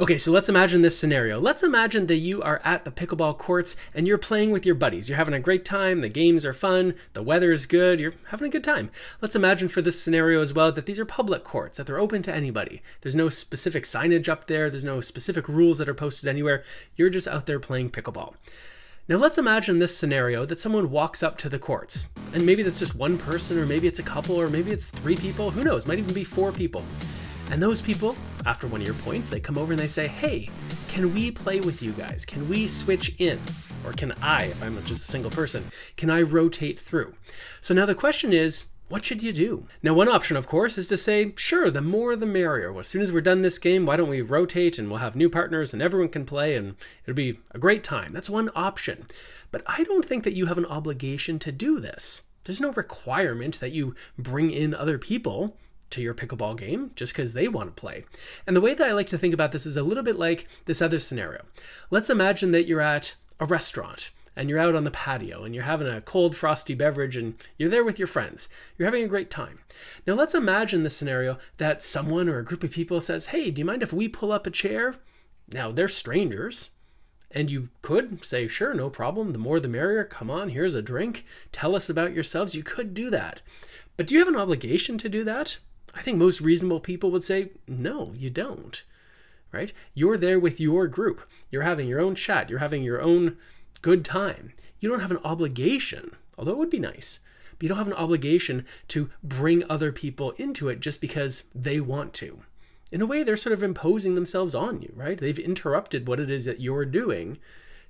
Okay, so let's imagine this scenario. Let's imagine that you are at the pickleball courts and you're playing with your buddies. You're having a great time, the games are fun, the weather is good, you're having a good time. Let's imagine for this scenario as well that these are public courts, that they're open to anybody. There's no specific signage up there, there's no specific rules that are posted anywhere. You're just out there playing pickleball. Now let's imagine this scenario that someone walks up to the courts, and maybe that's just one person, or maybe it's a couple, or maybe it's 3 people, who knows, might even be 4 people. And those people, after one of your points, they come over and they say, hey, can we play with you guys? Can we switch in? Or can I, if I'm just a single person, can I rotate through? So now the question is, what should you do? Now, one option, of course, is to say, sure, the more the merrier. Well, as soon as we're done this game, why don't we rotate and we'll have new partners and everyone can play and it'll be a great time. That's one option. But I don't think that you have an obligation to do this. There's no requirement that you bring in other people to your pickleball game just because they want to play. And the way that I like to think about this is a little bit like this other scenario. Let's imagine that you're at a restaurant and you're out on the patio and you're having a cold frosty beverage and you're there with your friends. You're having a great time. Now let's imagine the scenario that someone or a group of people says, hey, do you mind if we pull up a chair? Now they're strangers. And you could say, sure, no problem. The more the merrier. Come on, here's a drink. Tell us about yourselves. You could do that. But do you have an obligation to do that? I think most reasonable people would say, no, you don't, right? You're there with your group. You're having your own chat. You're having your own good time. You don't have an obligation, although it would be nice, but you don't have an obligation to bring other people into it just because they want to. In a way, they're sort of imposing themselves on you, right? They've interrupted what it is that you're doing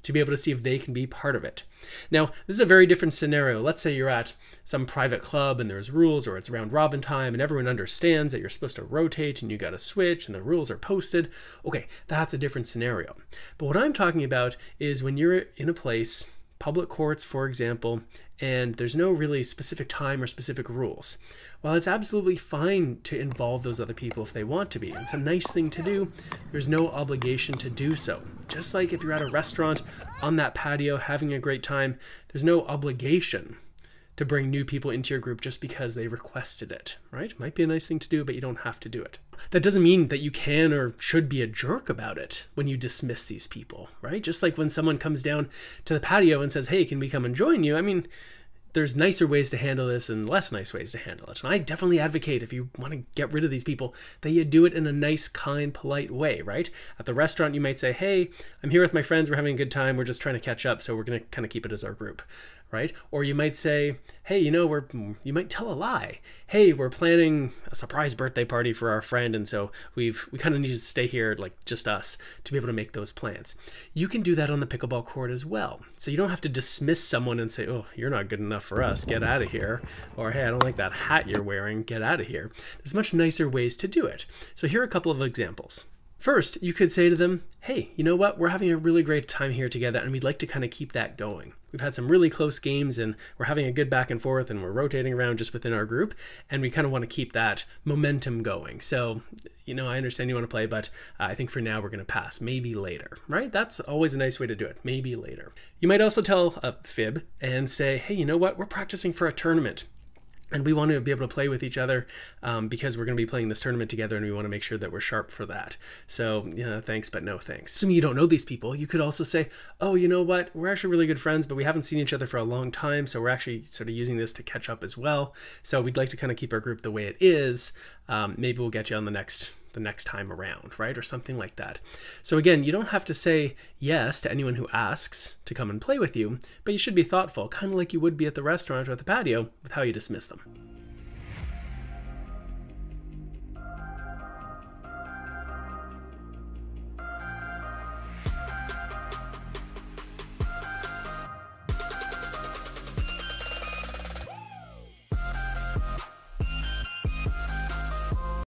to be able to see if they can be part of it. Now, this is a very different scenario. Let's say you're at some private club and there's rules, or it's round robin time and everyone understands that you're supposed to rotate and you got to switch and the rules are posted. Okay, that's a different scenario. But what I'm talking about is when you're in a place, public courts, for example, and there's no really specific time or specific rules. While it's absolutely fine to involve those other people if they want to be, it's a nice thing to do, there's no obligation to do so. Just like if you're at a restaurant on that patio having a great time, there's no obligation to bring new people into your group just because they requested it, right? Might be a nice thing to do, but you don't have to do it. That doesn't mean that you can or should be a jerk about it when you dismiss these people, right? Just like when someone comes down to the patio and says, hey, can we come and join you? I mean, there's nicer ways to handle this and less nice ways to handle it. And I definitely advocate, if you want to get rid of these people, that you do it in a nice, kind, polite way, right? At the restaurant, you might say, hey, I'm here with my friends. We're having a good time. We're just trying to catch up. So we're going to kind of keep it as our group, right? Or you might say, hey, you know, you might tell a lie. Hey, we're planning a surprise birthday party for our friend. And so we kind of need to stay here, like just us, to be able to make those plans. You can do that on the pickleball court as well. So you don't have to dismiss someone and say, oh, you're not good enough for us. Get out of here. Or, hey, I don't like that hat you're wearing. Get out of here. There's much nicer ways to do it. So here are a couple of examples. First, you could say to them, hey, you know what? We're having a really great time here together and we'd like to kind of keep that going. We've had some really close games and we're having a good back and forth and we're rotating around just within our group and we kind of want to keep that momentum going. So, you know, I understand you want to play, but I think for now we're going to pass. Maybe later, right? That's always a nice way to do it. Maybe later. You might also tell a fib and say, hey, you know what? We're practicing for a tournament. And we want to be able to play with each other because we're going to be playing this tournament together and we want to make sure that we're sharp for that. So, you know, thanks, but no thanks. Assuming you don't know these people, you could also say, oh, you know what? We're actually really good friends, but we haven't seen each other for a long time. So we're actually sort of using this to catch up as well. So we'd like to kind of keep our group the way it is. Maybe we'll get you on the next time around, right? Or something like that. So again, you don't have to say yes to anyone who asks to come and play with you, but you should be thoughtful, kind of like you would be at the restaurant or at the patio with how you dismiss them.